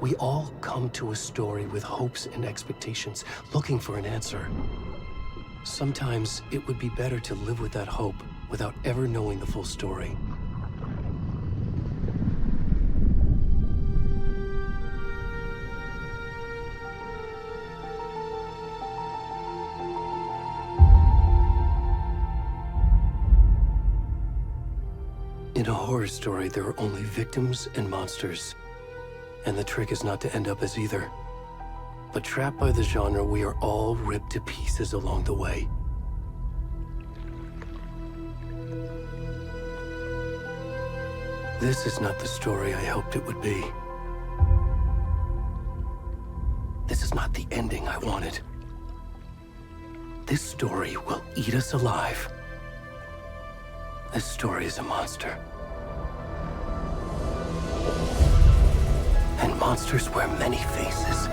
We all come to a story with hopes and expectations, looking for an answer. Sometimes it would be better to live with that hope without ever knowing the full story. In a horror story, there are only victims and monsters. And the trick is not to end up as either. But trapped by the genre, we are all ripped to pieces along the way. This is not the story I hoped it would be. This is not the ending I wanted. This story will eat us alive. This story is a monster. And monsters wear many faces.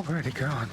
Already gone.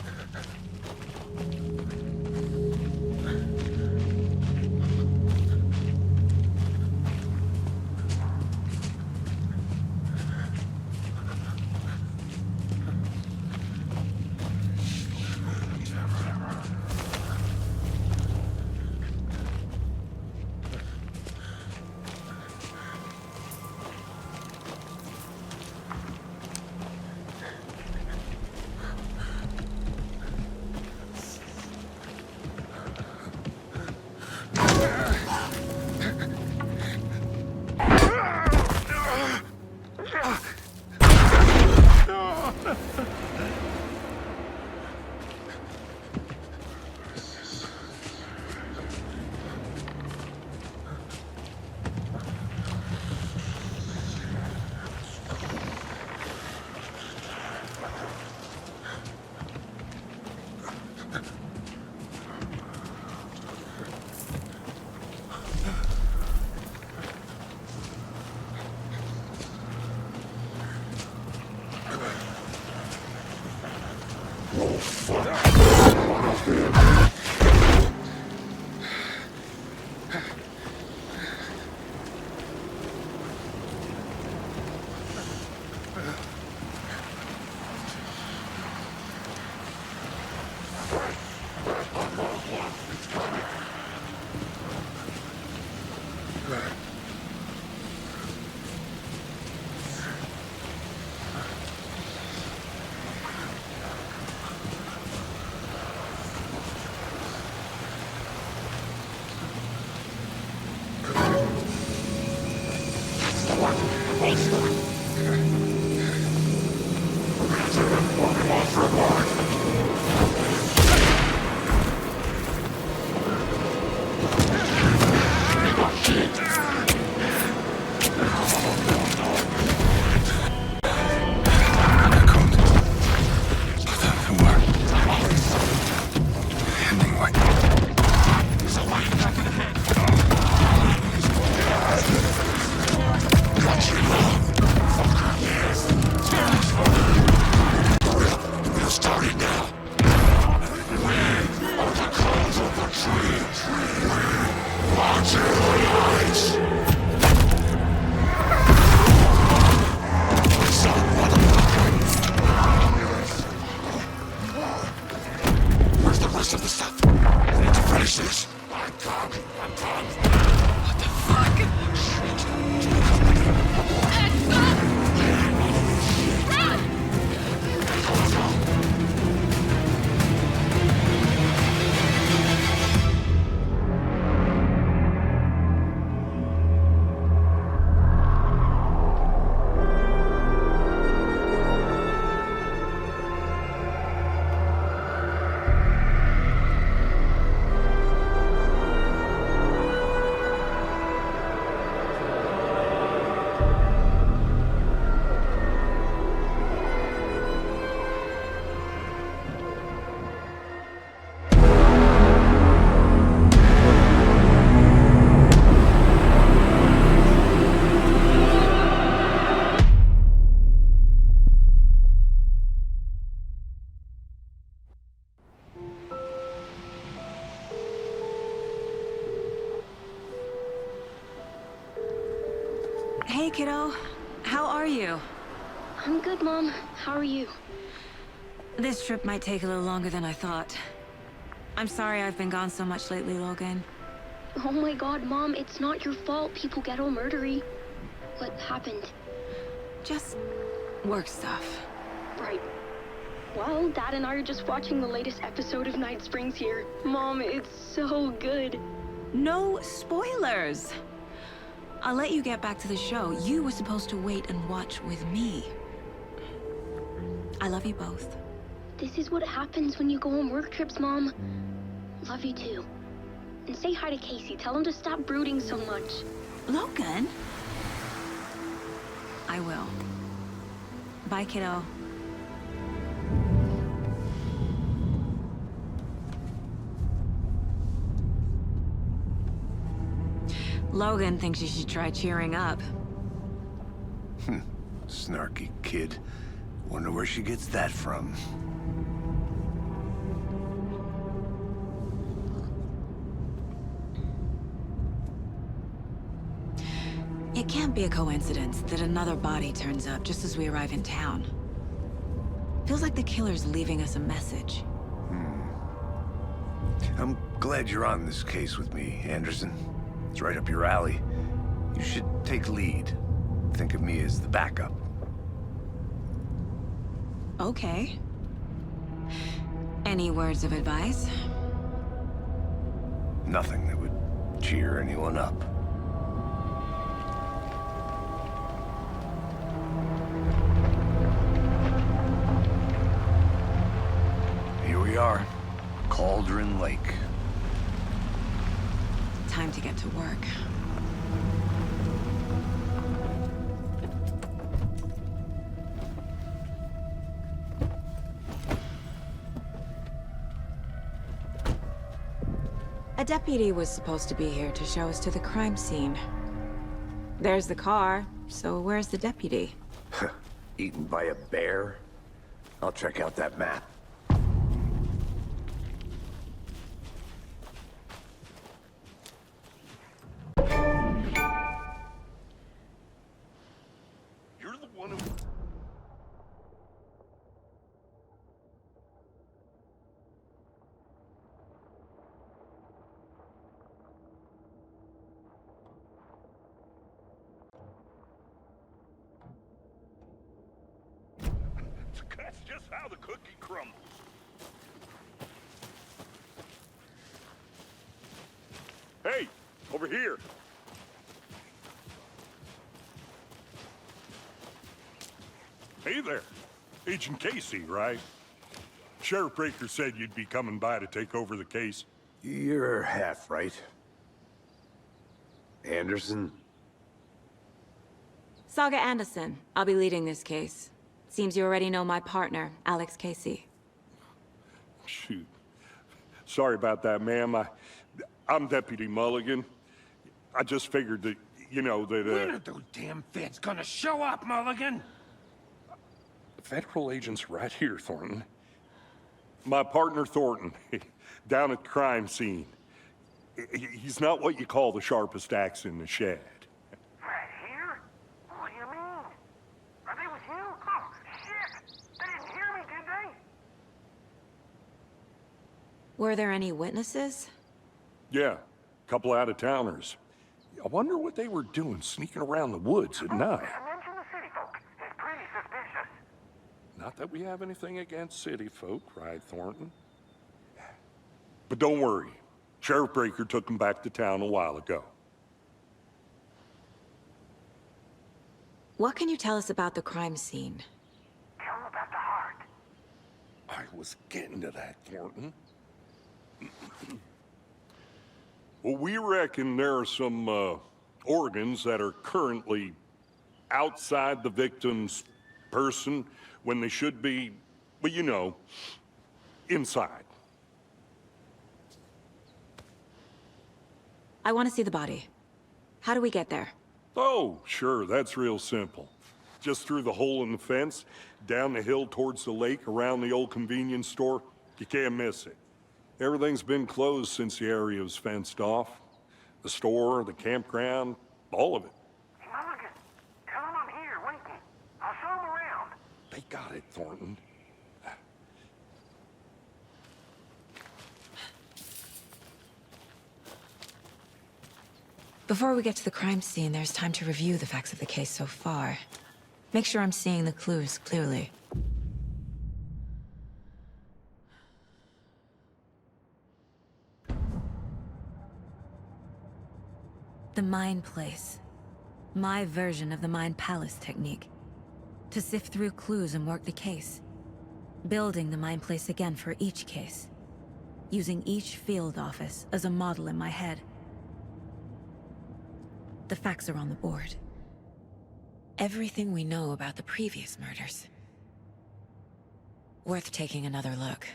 rest of the stuff. I need to finish this. I'm done. I'm done. What the fuck? Shit. Hey, kiddo. How are you? I'm good, Mom. How are you? This trip might take a little longer than I thought. I'm sorry I've been gone so much lately, Logan. Oh my god, Mom, it's not your fault people get all murdery. What happened? Just work stuff. Right. Well, Dad and I are just watching the latest episode of Night Springs here. Mom, it's so good. No spoilers! I'll let you get back to the show. You were supposed to wait and watch with me. I love you both. This is what happens when you go on work trips, Mom. Love you too. And say hi to Casey. Tell him to stop brooding so much. Logan? I will. Bye, kiddo. Logan thinks you should try cheering up. Snarky kid. Wonder where she gets that from. It can't be a coincidence that another body turns up just as we arrive in town. Feels like the killer's leaving us a message. I'm glad you're on this case with me, Anderson. It's right up your alley. You should take lead. Think of me as the backup. Okay. Any words of advice? Nothing that would cheer anyone up. Here we are. Cauldron Lake. Time to get to work. A deputy was supposed to be here to show us to the crime scene. There's the car, so where's the deputy? Eaten by a bear? I'll check out that map. You're the one who... That's just how the cookie crumbles. Hey, over here. Hey there. Agent Casey, right? Sheriff Breaker said you'd be coming by to take over the case. You're half right. Anderson? Saga Anderson. I'll be leading this case. Seems you already know my partner, Alex Casey. Shoot. Sorry about that, ma'am. I'm Deputy Mulligan. I just figured that, you know, that, When are those damn feds gonna show up, Mulligan? The federal agent's right here, Thornton. My partner, Thornton, down at the crime scene. He's not what you call the sharpest axe in the shed. Right here? What do you mean? Are they with you? Oh, shit! They didn't hear me, did Were there any witnesses? Yeah, couple out-of-towners. I wonder what they were doing sneaking around the woods at night. Mention the city folk. It's pretty suspicious. Not that we have anything against city folk, right, Thornton? But don't worry. Sheriff Breaker took them back to town a while ago. What can you tell us about the crime scene? Tell them about the heart. I was getting to that, Thornton. Well, we reckon there are some organs that are currently outside the victim's person when they should be, well, you know, inside. I want to see the body. How do we get there? Oh, sure, that's real simple. Just through the hole in the fence, down the hill towards the lake, around the old convenience store. You can't miss it. Everything's been closed since the area was fenced off. The store, the campground, all of it. Mulligan, tell them I'm here waiting. I'll show them around. They got it, Thornton. Before we get to the crime scene, there's time to review the facts of the case so far. Make sure I'm seeing the clues clearly. The Mind Place. My version of the Mind Palace technique. To sift through clues and work the case. Building the Mind Place again for each case. Using each field office as a model in my head. The facts are on the board. Everything we know about the previous murders. Worth taking another look.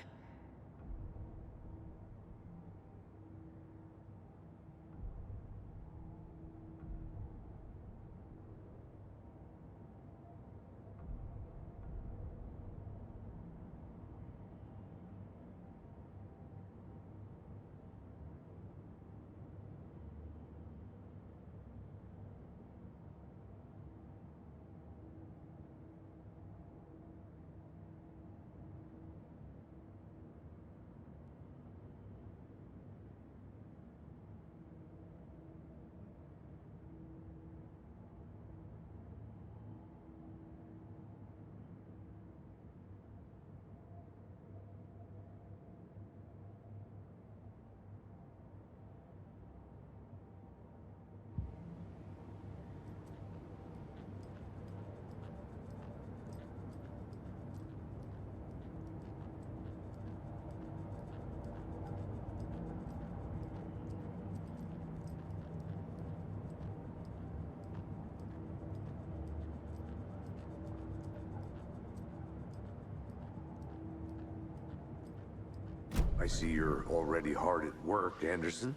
I see you're already hard at work, Anderson.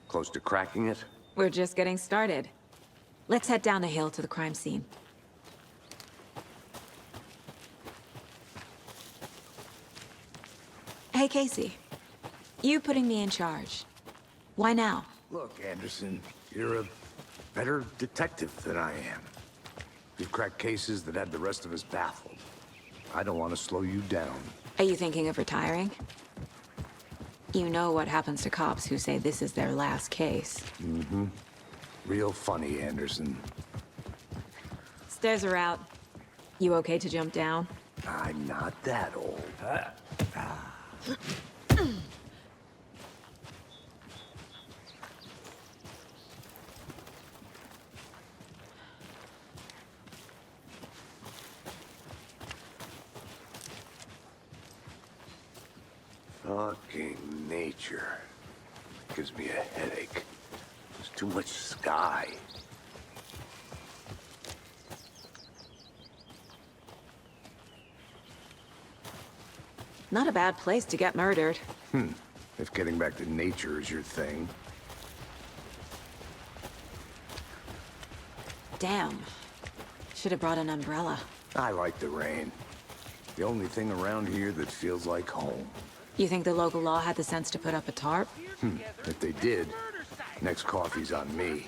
Close to cracking it? We're just getting started. Let's head down the hill to the crime scene. Hey, Casey. You putting me in charge. Why now? Look, Anderson, you're a better detective than I am. You've cracked cases that had the rest of us baffled. I don't want to slow you down. Are you thinking of retiring? You know what happens to cops who say this is their last case. Mm-hmm. Real funny, Anderson. Stairs are out. You okay to jump down? I'm not that old. Fucking nature. Gives me a headache. There's too much sky. Not a bad place to get murdered. If getting back to nature is your thing. Damn. Should have brought an umbrella. I like the rain. The only thing around here that feels like home. You think the local law had the sense to put up a tarp? If they did, next coffee's on me.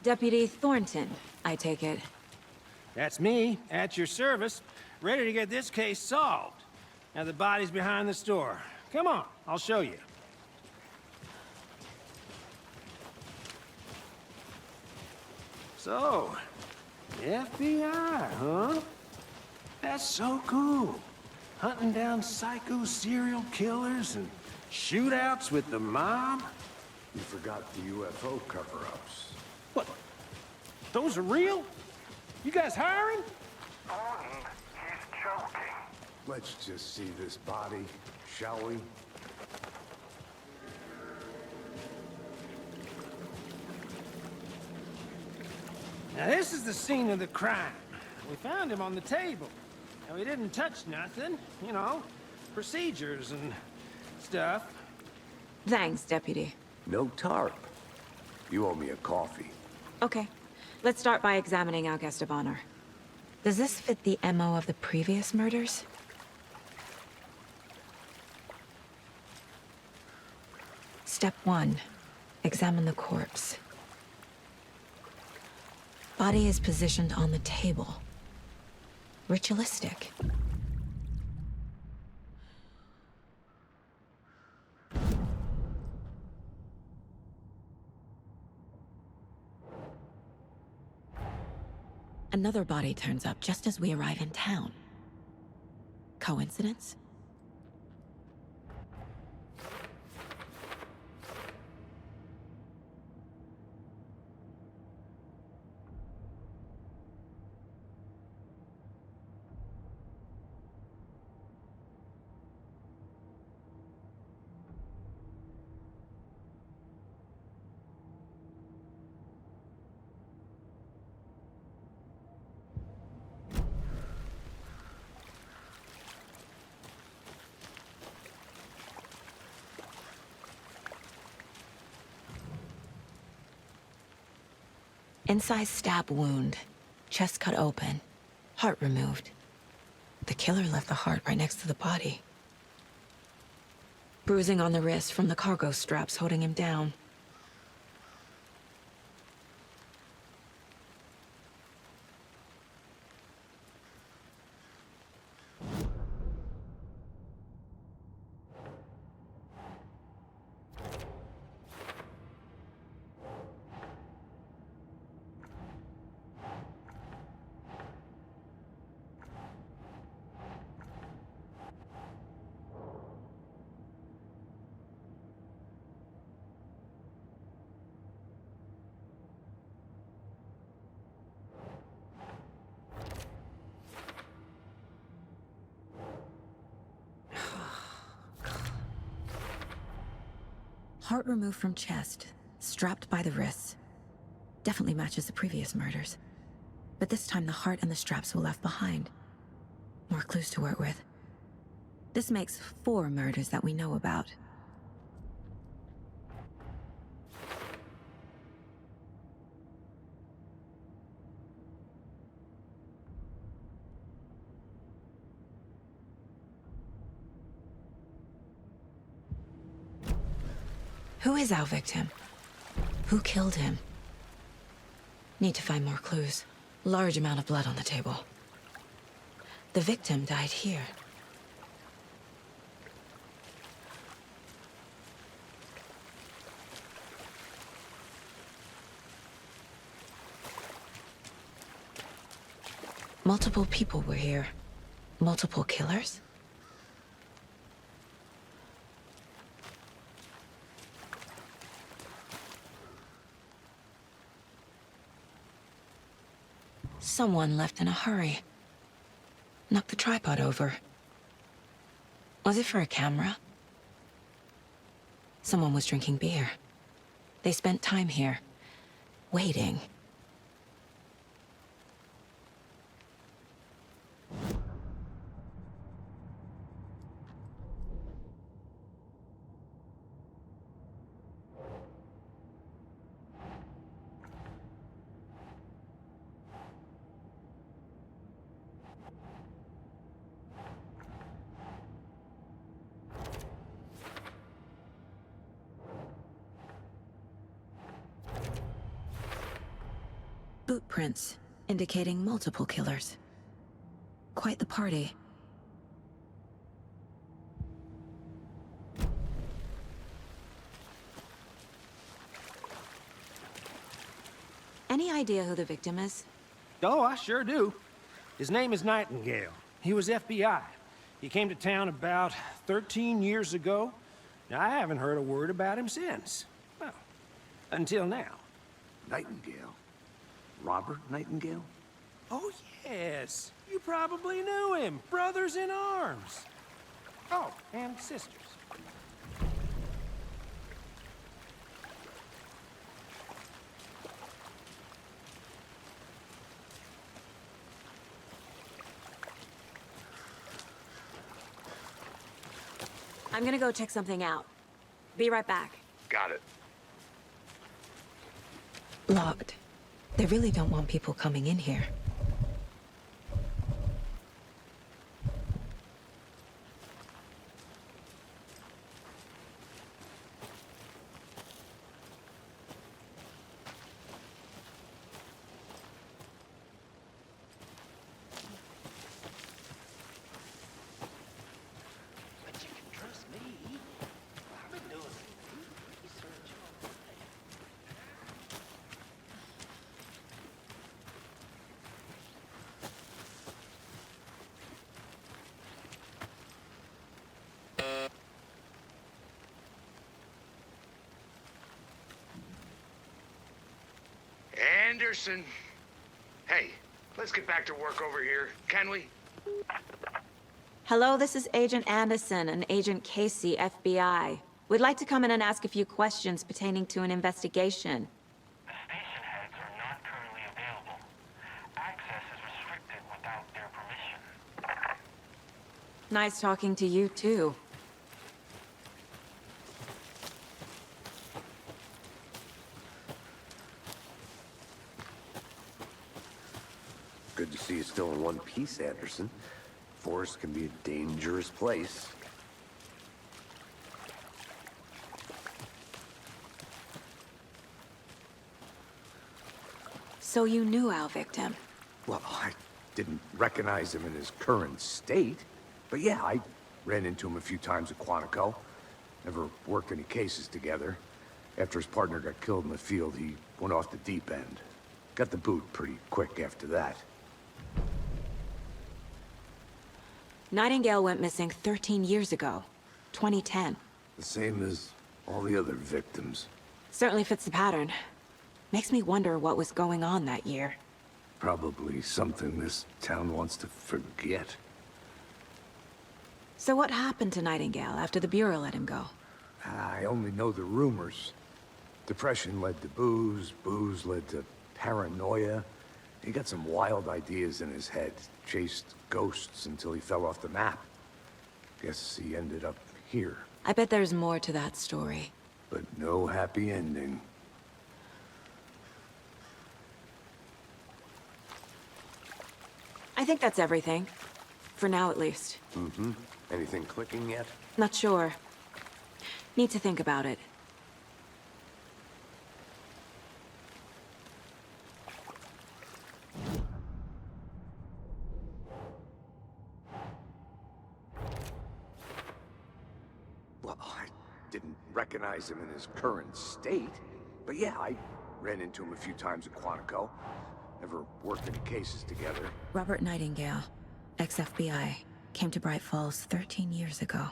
Deputy Thornton, I take it. That's me, at your service, ready to get this case solved. Now the body's behind the store. Come on, I'll show you. So, the FBI, huh? That's so cool. Hunting down psycho serial killers and shootouts with the mob. You forgot the UFO cover-ups. What? Those are real? You guys hiring? Thornton, he's joking. Let's just see this body, shall we? Now this is the scene of the crime. We found him on the table. And we didn't touch nothing, you know, procedures and stuff. Thanks, Deputy. No tarp. You owe me a coffee. Okay, let's start by examining our guest of honor. Does this fit the MO of the previous murders? Step 1. Examine the corpse. Body is positioned on the table. Ritualistic. Another body turns up just as we arrive in town. Coincidence? Incised stab wound. Chest cut open. Heart removed. The killer left the heart right next to the body. Bruising on the wrist from the cargo straps holding him down. Heart removed from chest, strapped by the wrists. Definitely matches the previous murders. But this time the heart and the straps were left behind. More clues to work with. This makes 4 murders that we know about. Who is our victim? Who killed him? Need to find more clues. Large amount of blood on the table. The victim died here. Multiple people were here. Multiple killers? Someone left in a hurry. Knocked the tripod over. Was it for a camera? Someone was drinking beer. They spent time here, waiting. Boot prints, indicating multiple killers. Quite the party. Any idea who the victim is? Oh, I sure do. His name is Nightingale. He was FBI. He came to town about 13 years ago. Now, I haven't heard a word about him since. Well, until now. Nightingale? Robert Nightingale? Oh, yes. You probably knew him. Brothers in arms. Oh, and sisters. I'm gonna go check something out. Be right back. Got it. Locked. They really don't want people coming in here. But you can trust me. I've been doing research all day. Anderson. Hey, let's get back to work over here, can we? Hello, this is Agent Anderson and Agent Casey, FBI. We'd like to come in and ask a few questions pertaining to an investigation. The station heads are not currently available. Access is restricted without their permission. Nice talking to you, too. Good to see you still in one piece, Anderson. Forest can be a dangerous place. So you knew our victim? Well, I didn't recognize him in his current state. But yeah, I ran into him a few times at Quantico. Never worked any cases together. After his partner got killed in the field, he went off the deep end. Got the boot pretty quick after that. Nightingale went missing 13 years ago. 2010. The same as all the other victims. Certainly fits the pattern. Makes me wonder what was going on that year. Probably something this town wants to forget. So what happened to Nightingale after the Bureau let him go? I only know the rumors. Depression led to booze, booze led to paranoia. He got some wild ideas in his head, chased ghosts until he fell off the map. Guess he ended up here, I bet there's more to that story. but no happy ending. I think that's everything. For now, at least. Anything clicking yet? Not sure. Need to think about it. Well, I didn't recognize him in his current state. But yeah, I ran into him a few times at Quantico. Never worked any cases together. Robert Nightingale, ex-FBI, came to Bright Falls 13 years ago.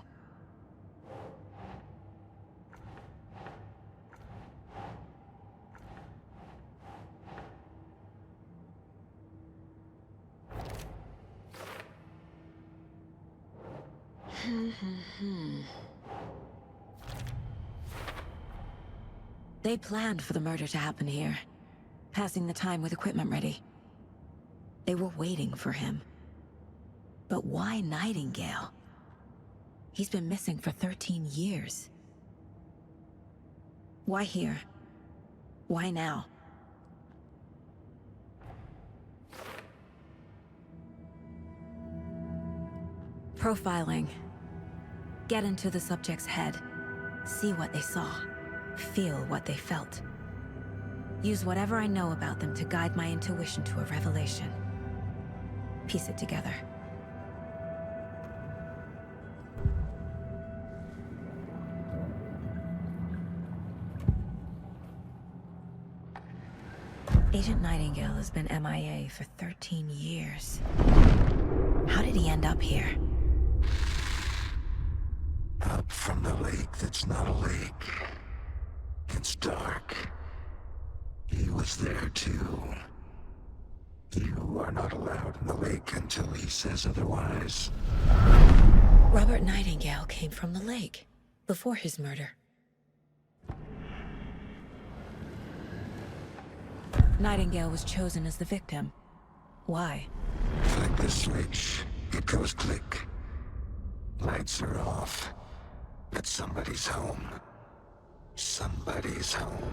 They planned for the murder to happen here, passing the time with equipment ready. They were waiting for him. But why Nightingale? He's been missing for 13 years. Why here? Why now? Profiling. Get into the subject's head. See what they saw. Feel what they felt. Use whatever I know about them to guide my intuition to a revelation. Piece it together. Agent Nightingale has been MIA for 13 years. How did he end up here? Up from the lake that's not a lake. It's dark. He was there too. You are not allowed in the lake until he says otherwise. Robert Nightingale came from the lake, before his murder. Nightingale was chosen as the victim. Why? Flick the switch. It goes click. Lights are off. But somebody's home. Somebody's home.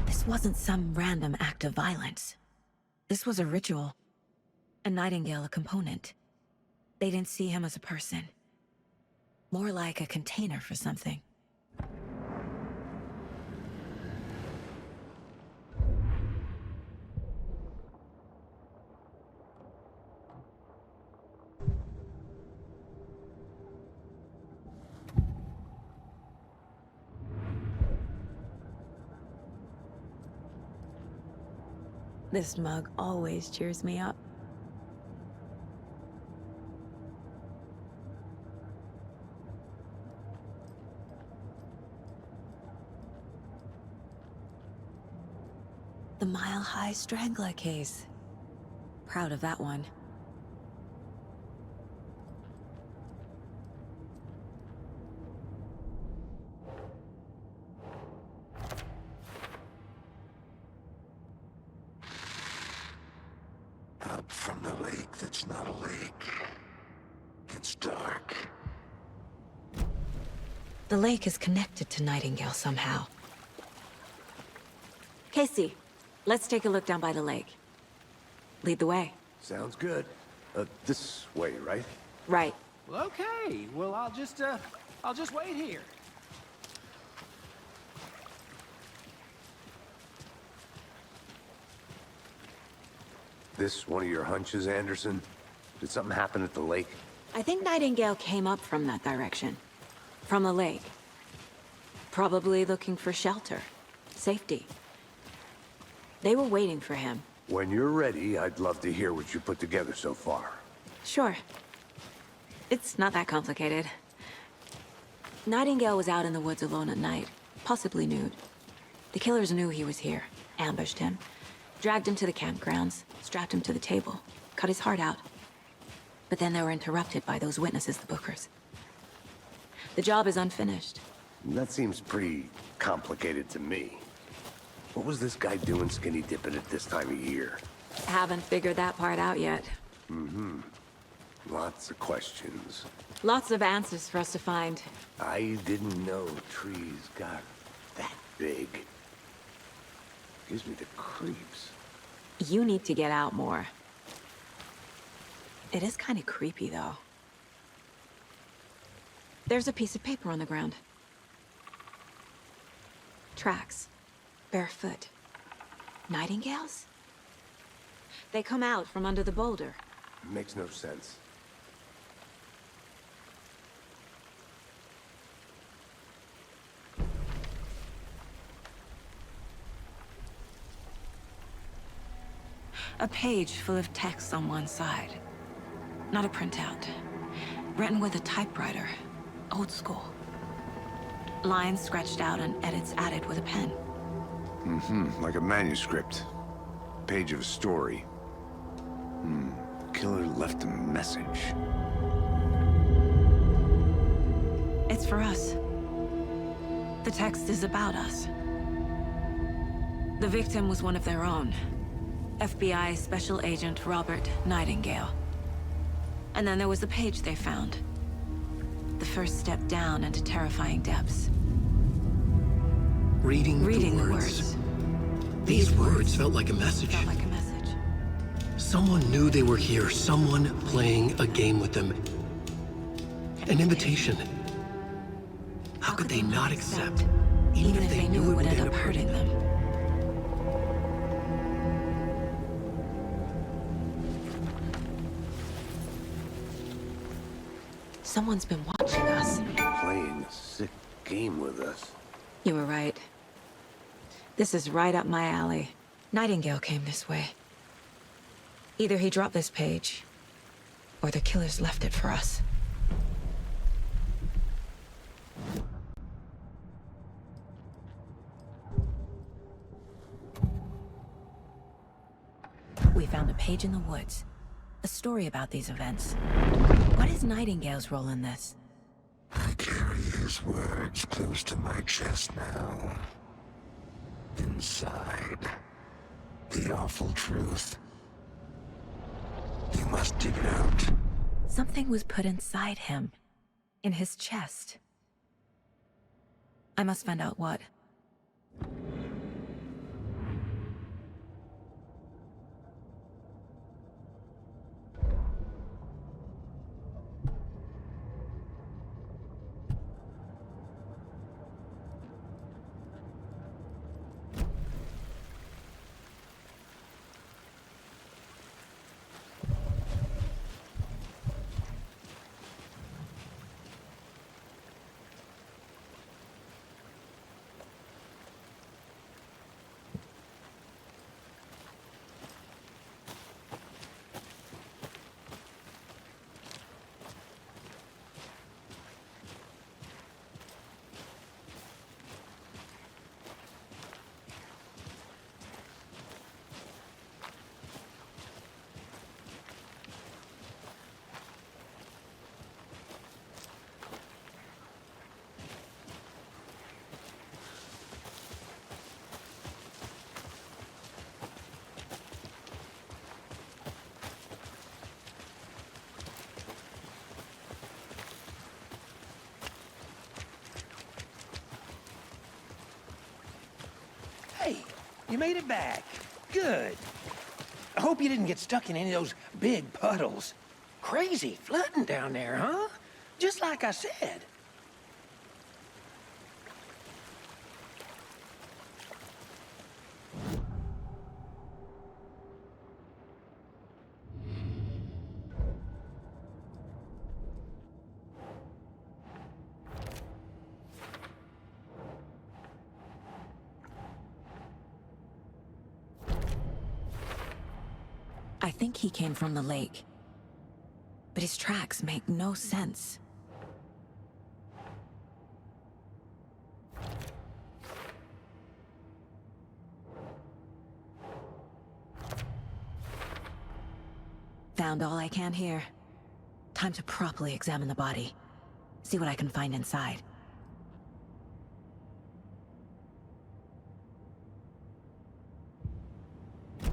This wasn't some random act of violence. This was a ritual. And Nightingale a component. They didn't see him as a person. More like a container for something. This mug always cheers me up. The Mile High Strangler case. Proud of that one. Up from the lake that's not a lake. It's dark. The lake is connected to Nightingale somehow. Casey, let's take a look down by the lake. Lead the way. Sounds good. This way, right? Right. Well, okay. Well, I'll just wait here. This one of your hunches, Anderson? Did something happen at the lake? I think Nightingale came up from that direction. From the lake. Probably looking for shelter. Safety. They were waiting for him. When you're ready, I'd love to hear what you put together so far. Sure. It's not that complicated. Nightingale was out in the woods alone at night, possibly nude. The killers knew he was here, ambushed him, dragged him to the campgrounds, strapped him to the table, cut his heart out. But then they were interrupted by those witnesses, the Bookers. The job is unfinished. That seems pretty complicated to me. What was this guy doing skinny dipping at this time of year? Haven't figured that part out yet. Lots of questions. Lots of answers for us to find. I didn't know trees got that big. Gives me the creeps. You need to get out more. It is kind of creepy, though. There's a piece of paper on the ground. Tracks. Barefoot. Nightingales? They come out from under the boulder. Makes no sense. A page full of text on one side. Not a printout. Written with a typewriter. Old school. Lines scratched out and edits added with a pen. Like a manuscript. Page of a story. Killer left a message. It's for us. The text is about us. The victim was one of their own. FBI Special Agent Robert Nightingale. And then there was the page they found. The first step down into terrifying depths. Reading the words. These words felt like a message. Felt like a message. Someone knew they were here. Someone playing a game with them. An invitation. How could they not accept? Even if they knew it would end up hurting them. Someone's been watching us. Playing a sick game with us. You were right. This is right up my alley. Nightingale came this way. Either he dropped this page, or the killers left it for us. We found a page in the woods. A story about these events. What is Nightingale's role in this? I carry his words close to my chest now. Inside, the awful truth. You must dig it out. Something was put inside him. In his chest. I must find out what. Hey, you made it back. Good. I hope you didn't get stuck in any of those big puddles. Crazy flooding down there, huh? Just like I said. I think he came from the lake. But his tracks make no sense. Found all I can here. Time to properly examine the body. See what I can find inside.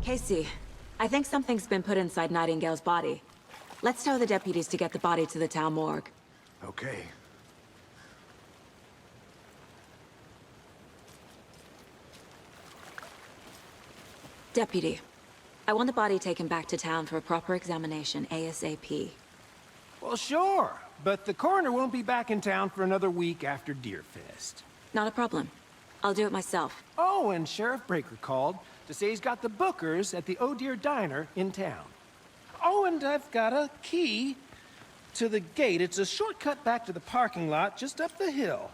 Casey, I think something's been put inside Nightingale's body. Let's tell the deputies to get the body to the town morgue. Okay. Deputy, I want the body taken back to town for a proper examination ASAP. Well, sure. But the coroner won't be back in town for another week after Deerfest. Not a problem. I'll do it myself. Oh, and Sheriff Breaker called to say he's got the Bookers at the Oh Dear Diner in town. Oh, and I've got a key to the gate. It's a shortcut back to the parking lot just up the hill.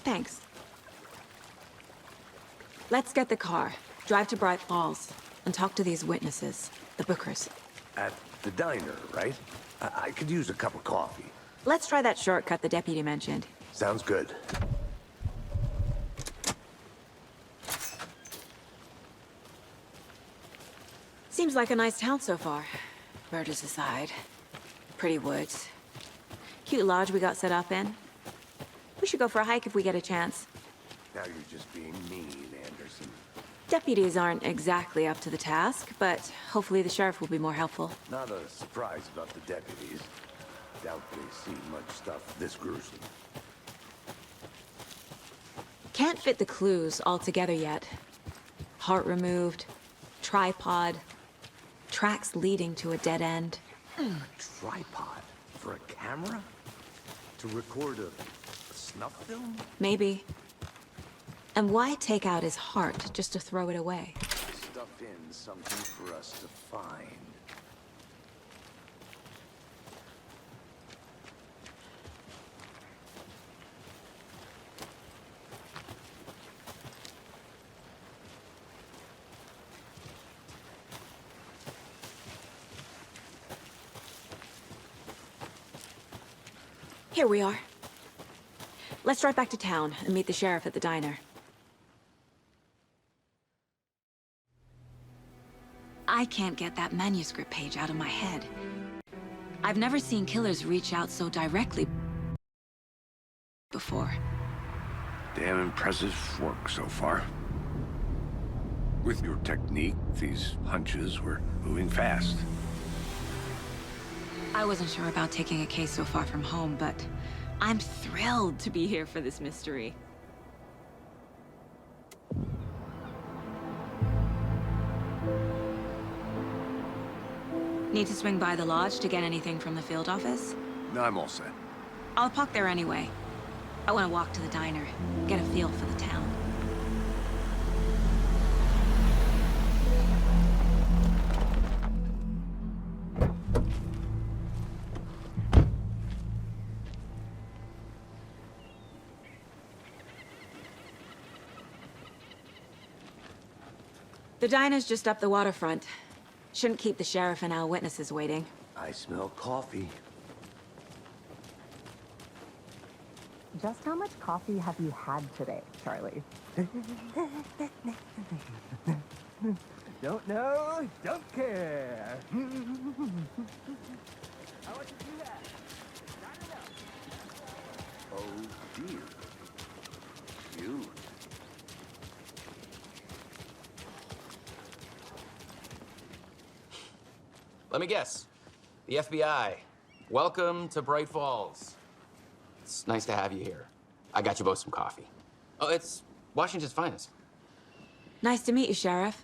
Thanks. Let's get the car, drive to Bright Falls, and talk to these witnesses, the Bookers. At the diner, right? I could use a cup of coffee. Let's try that shortcut the deputy mentioned. Sounds good. Seems like a nice town so far. Murders aside. Pretty woods. Cute lodge we got set up in. We should go for a hike if we get a chance. Now you're just being mean, Anderson. Deputies aren't exactly up to the task, but hopefully the sheriff will be more helpful. Not a surprise about the deputies. Doubt they see much stuff this gruesome. Can't fit the clues all together yet. Heart removed, tripod, tracks leading to a dead end. Tripod? For a camera? To record a snuff film? Maybe. And why take out his heart just to throw it away? Stuff in something for us to find. Here we are. Let's drive back to town and meet the sheriff at the diner. I can't get that manuscript page out of my head. I've never seen killers reach out so directly before. Damn impressive work so far. With your technique, these hunches were moving fast. I wasn't sure about taking a case so far from home, but I'm thrilled to be here for this mystery. Need to swing by the lodge to get anything from the field office? No, I'm all set. I'll park there anyway. I want to walk to the diner, get a feel for the town. The diner's just up the waterfront. Shouldn't keep the sheriff and our witnesses waiting. I smell coffee. Just how much coffee have you had today, Charlie? Don't know, don't care. How much did you have? Oh dear. Cute. Let me guess. The FBI. Welcome to Bright Falls. It's nice to have you here. I got you both some coffee. Oh, it's Washington's finest. Nice to meet you, Sheriff.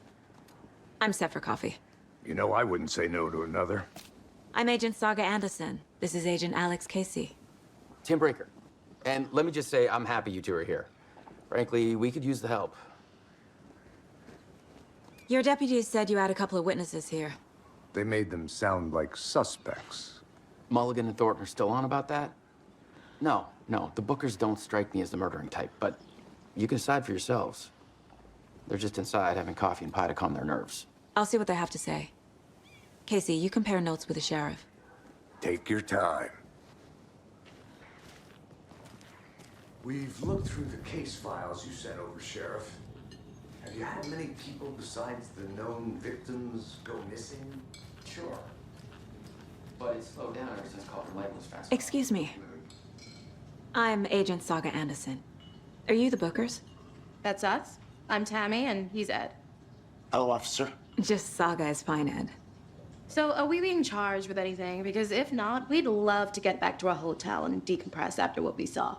I'm set for coffee. You know, I wouldn't say no to another. I'm Agent Saga Anderson. This is Agent Alex Casey. Tim Breaker. And let me just say, I'm happy you two are here. Frankly, we could use the help. Your deputies said you had a couple of witnesses here. They made them sound like suspects. Mulligan and Thornton are still on about that? No, the Bookers don't strike me as the murdering type, but you can decide for yourselves. They're just inside having coffee and pie to calm their nerves. I'll see what they have to say. Casey, you compare notes with the sheriff. Take your time. We've looked through the case files you sent over, Sheriff. Have you had many people besides the known victims go missing? Sure. But it's slowed down ever since Calder Light was fast. Excuse me. I'm Agent Saga Anderson. Are you the Bookers? That's us. I'm Tammy, and he's Ed. Hello, officer. Just Saga is fine, Ed. So, are we being charged with anything? Because if not, we'd love to get back to our hotel and decompress after what we saw.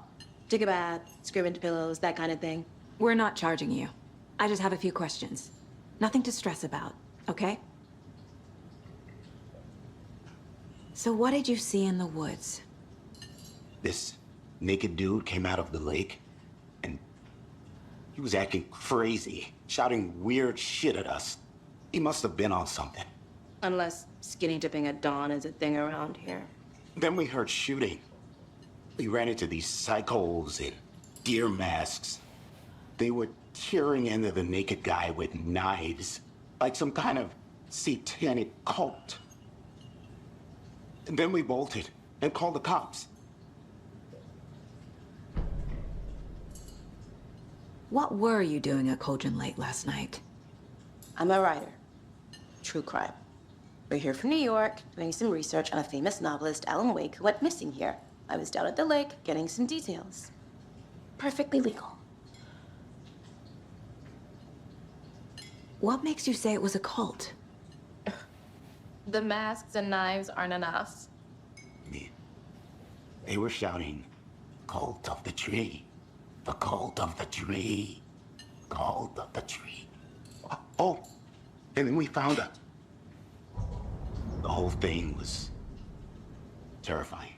Take a bath, scream into pillows, that kind of thing. We're not charging you. I just have a few questions. Nothing to stress about, okay? So what did you see in the woods? This naked dude came out of the lake, and he was acting crazy, shouting weird shit at us. He must have been on something. Unless skinny dipping at dawn is a thing around here. Then we heard shooting. We ran into these psychos in deer masks. They were tearing into the naked guy with knives, like some kind of satanic cult. And then we bolted and called the cops. What were you doing at Cauldron Lake last night? I'm a writer. True crime. We're here from New York, doing some research on a famous novelist, Alan Wake, who went missing here. I was down at the lake, getting some details. Perfectly legal. What makes you say it was a cult? The masks and knives aren't enough. They were shouting, "Cult of the tree, the cult of the tree, cult of the tree." Oh, and then we found her. The whole thing was terrifying.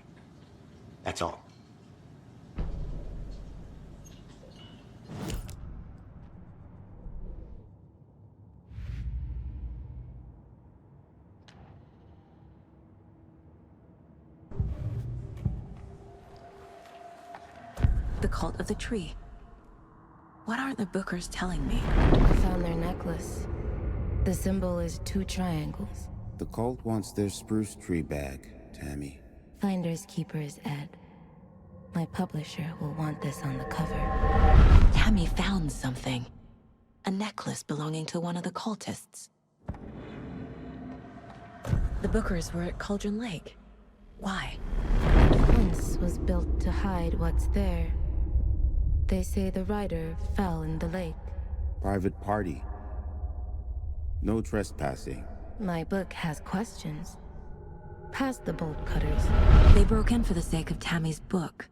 That's all. cult of the tree. What aren't the Bookers telling me? I found their necklace. The symbol is 2 triangles. The cult wants their spruce tree bag, Tammy. Finders keepers, Ed. My publisher will want this on the cover. Tammy found something. A necklace belonging to one of the cultists. The Bookers were at Cauldron Lake. Why? The fence was built to hide what's there. They say the rider fell in the lake. Private party. No trespassing. My book has questions. Past the bolt cutters. They broke in for the sake of Tammy's book.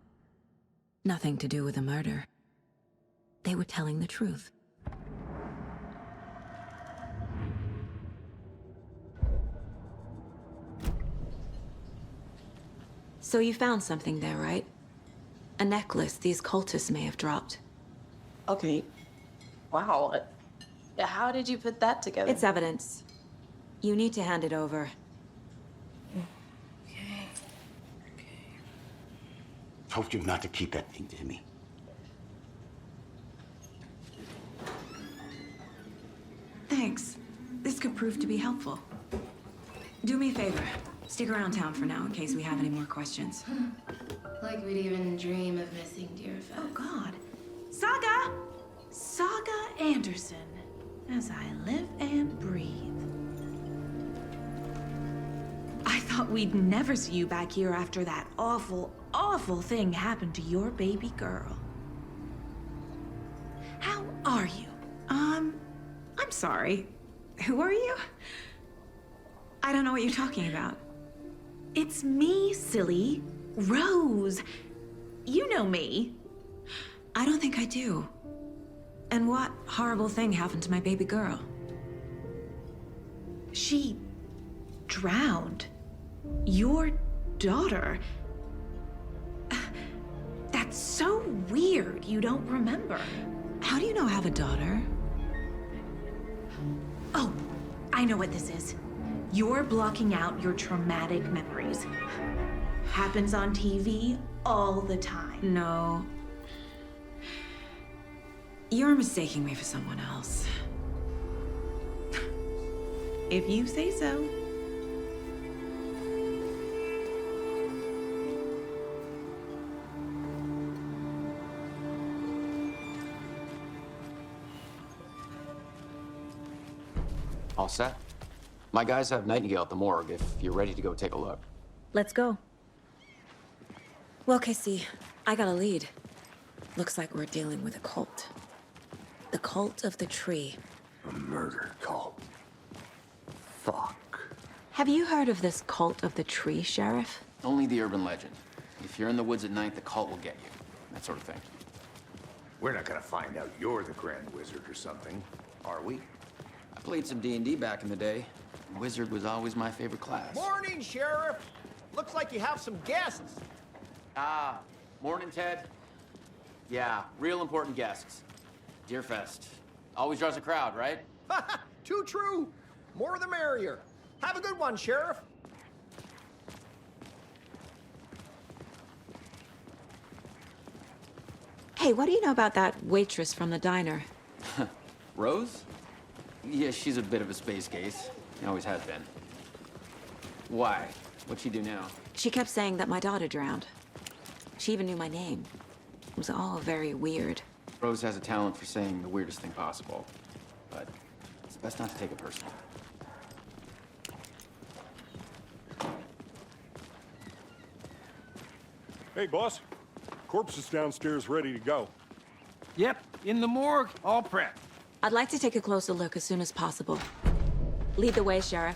Nothing to do with a murder. They were telling the truth. So you found something there, right? A necklace these cultists may have dropped. Okay. Wow. How did you put that together? It's evidence. You need to hand it over. Told you not to keep that thing to me. Thanks. This could prove to be helpful. Do me a favor. Stick around town for now in case we have any more questions. Like we'd even dream of missing Deerfest. Oh, God. Saga! Saga Anderson. As I live and breathe. I thought we'd never see you back here after that awful, awful thing happened to your baby girl. How are you? I'm sorry. Who are you? I don't know what you're talking about. It's me, silly. Rose. You know me. I don't think I do. And what horrible thing happened to my baby girl? She drowned. Your daughter. That's so weird you don't remember. How do you know I have a daughter? Oh, I know what this is. You're blocking out your traumatic memories. Happens on TV all the time. No. You're mistaking me for someone else. If you say so. All set? My guys have Nightingale at the morgue if you're ready to go take a look. Let's go. Well, Casey, I got a lead. Looks like we're dealing with a cult. The cult of the tree. A murder cult. Fuck. Have you heard of this cult of the tree, Sheriff? Only the urban legend. If you're in the woods at night, the cult will get you. That sort of thing. We're not gonna find out you're the Grand Wizard or something, are we? I played some D&D back in the day. Wizard was always my favorite class. Morning, Sheriff. Looks like you have some guests. Ah, morning, Ted. Yeah, real important guests. Deerfest. Always draws a crowd, right? Too true. More the merrier. Have a good one, Sheriff. Hey, what do you know about that waitress from the diner? Rose? Yeah, she's a bit of a space case. She always has been. Why? What'd she do now? She kept saying that my daughter drowned. She even knew my name. It was all very weird. Rose has a talent for saying the weirdest thing possible. But it's best not to take it personally. Hey, boss. Corpse is downstairs ready to go. Yep, in the morgue, all prepped. I'd like to take a closer look as soon as possible. Lead the way, Sheriff.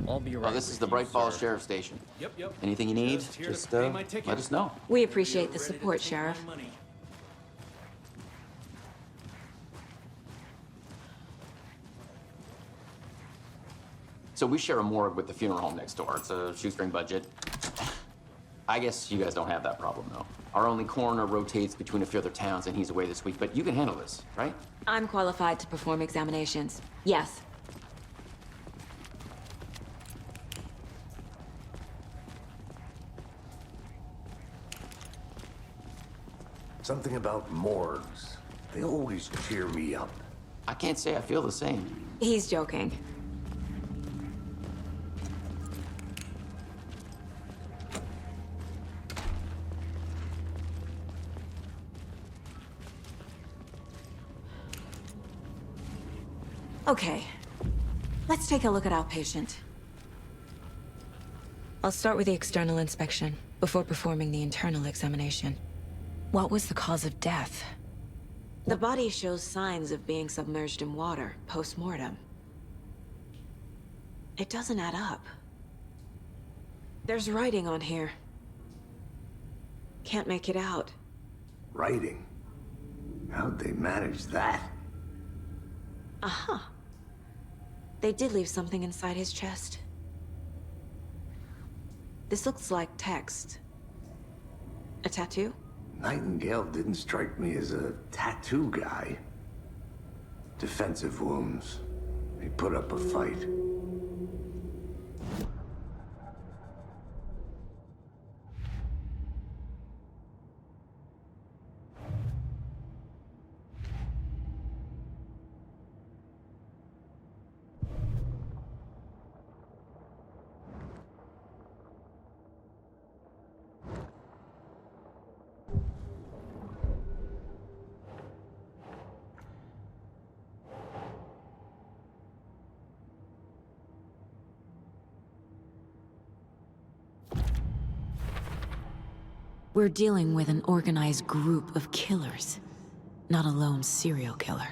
I'll be right. This is the Bright Falls Sheriff Station. Yep. Anything you need, just let us know. We appreciate the support, Sheriff. So we share a morgue with the funeral home next door. It's a shoestring budget. I guess you guys don't have that problem, though. Our only coroner rotates between a few other towns, and he's away this week, but you can handle this, right? I'm qualified to perform examinations. Yes. Something about morgues. They always cheer me up. I can't say I feel the same. He's joking. Okay, let's take a look at outpatient. I'll start with the external inspection before performing the internal examination. What was the cause of death? The body shows signs of being submerged in water post-mortem. It doesn't add up. There's writing on here. Can't make it out. Writing? How'd they manage that? Uh-huh. They did leave something inside his chest. This looks like text. A tattoo? Nightingale didn't strike me as a tattoo guy. Defensive wounds. He put up a fight. We're dealing with an organized group of killers, not a lone serial killer.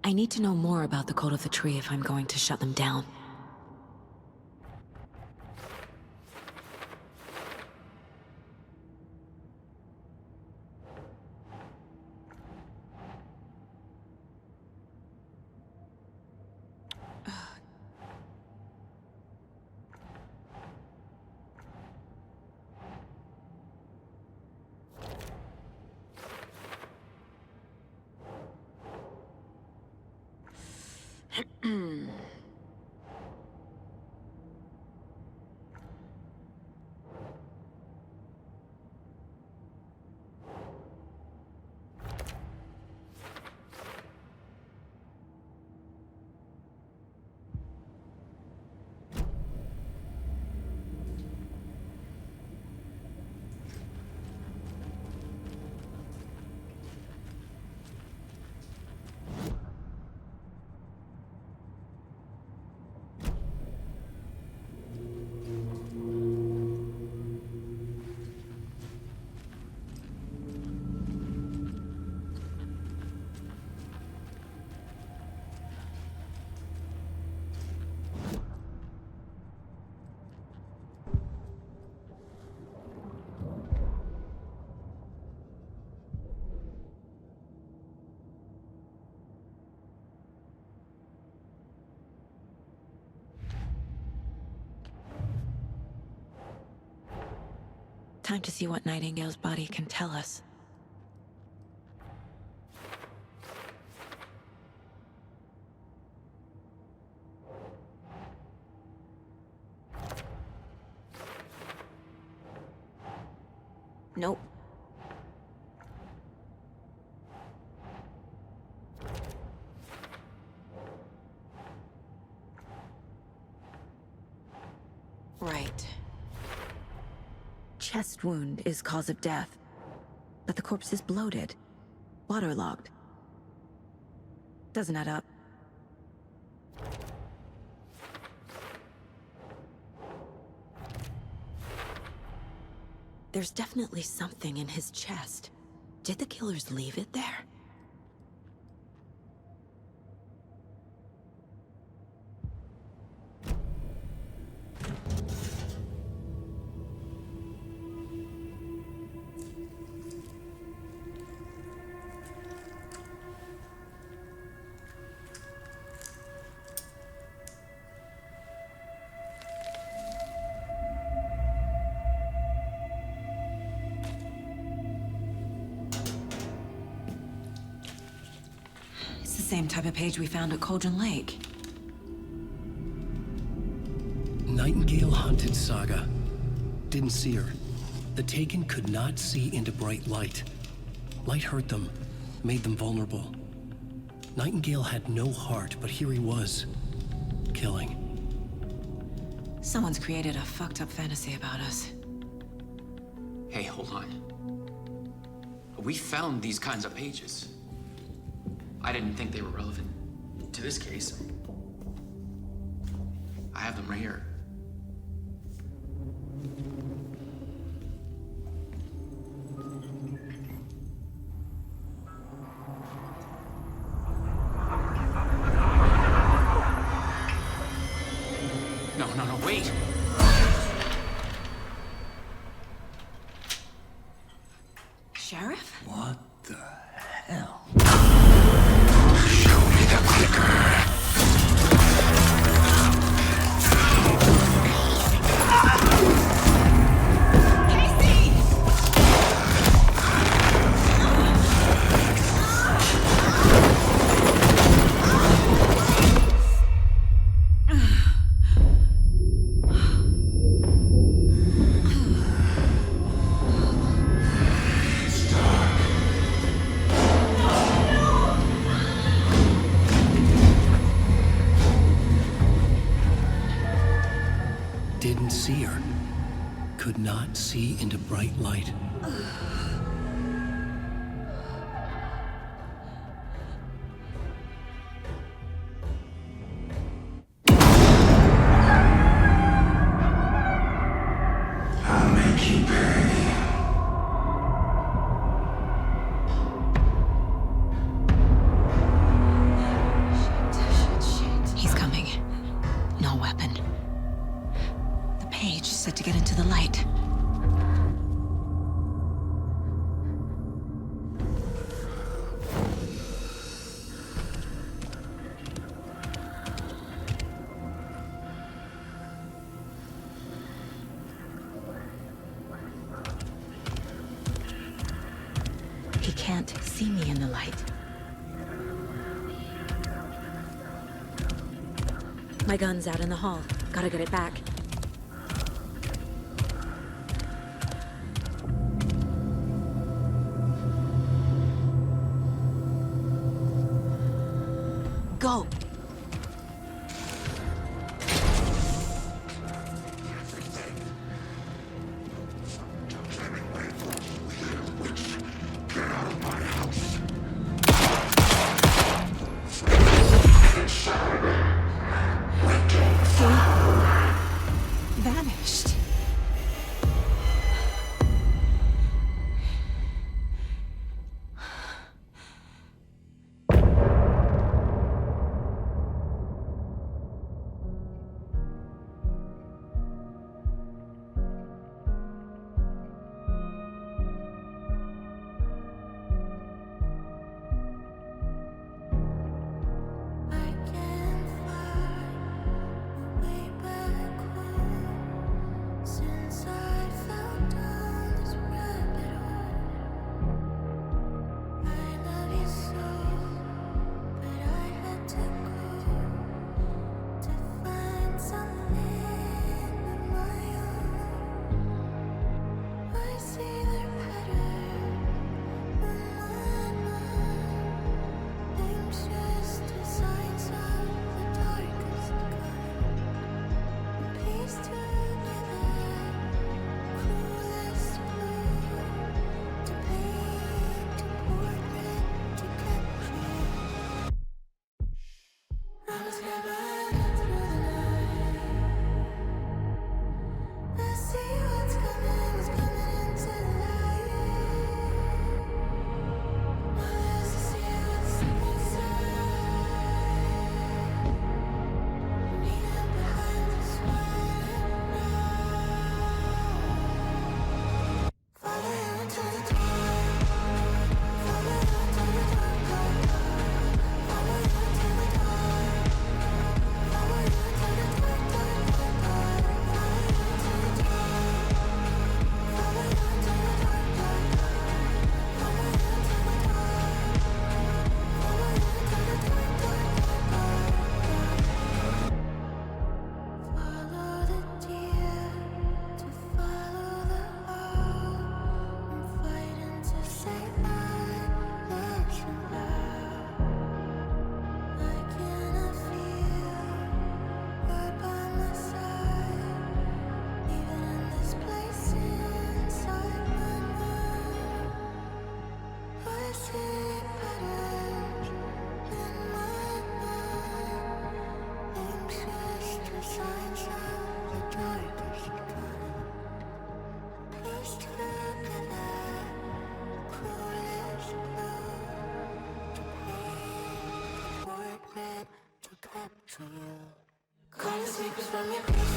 I need to know more about the Code of the Tree if I'm going to shut them down. Time to see what Nightingale's body can tell us. Nope. Right. Chest wound is cause of death, but the corpse is bloated, waterlogged. Doesn't add up. There's definitely something in his chest. Did the killers leave it there? It's the same type of page we found at Cauldron Lake. Nightingale hunted Saga. Didn't see her. The Taken could not see into bright light. Light hurt them, made them vulnerable. Nightingale had no heart, but here he was, killing. Someone's created a fucked up fantasy about us. Hey, hold on. We found these kinds of pages. I didn't think they were relevant to this case. I have them right here. No, wait! Sheriff? What the hell? Show me the clicker. Didn't see her. Could not see into bright light. I'll make you pay. He's coming. No weapon. The page said to get into the light. He can't see me in the light. My gun's out in the hall. Gotta get it back. Go! Vanished. Call the sleepers from your